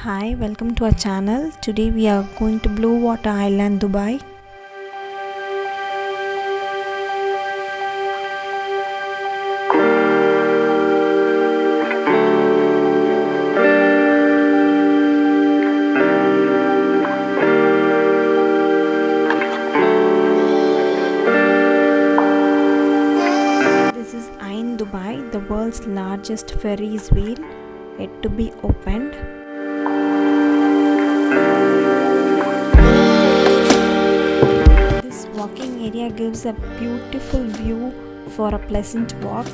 Hi, welcome to our channel. Today we are going to Bluewater Island, Dubai. This is Ain Dubai, the world's largest Ferris wheel, yet to be opened. This walking area gives a beautiful view for a pleasant walk.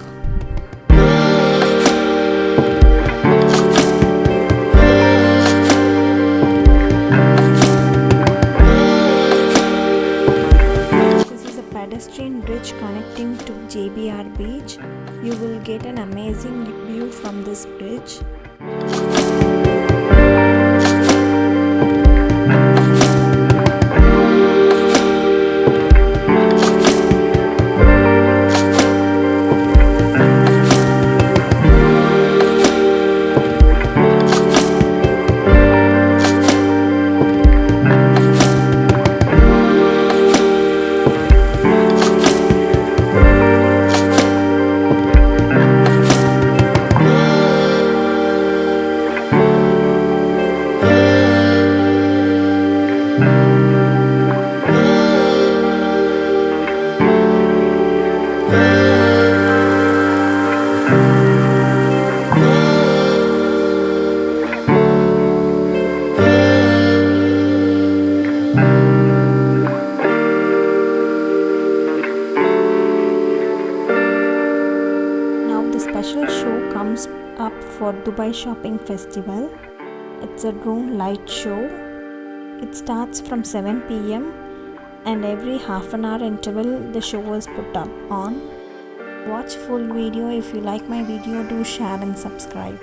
This is a pedestrian bridge connecting to JBR beach. You will get an amazing view from this bridge. The special show comes up for Dubai Shopping Festival. It's a drone light show. It starts from 7 p.m. and every half an hour interval the show is put up on. Watch full video. If you like my video, do share and subscribe.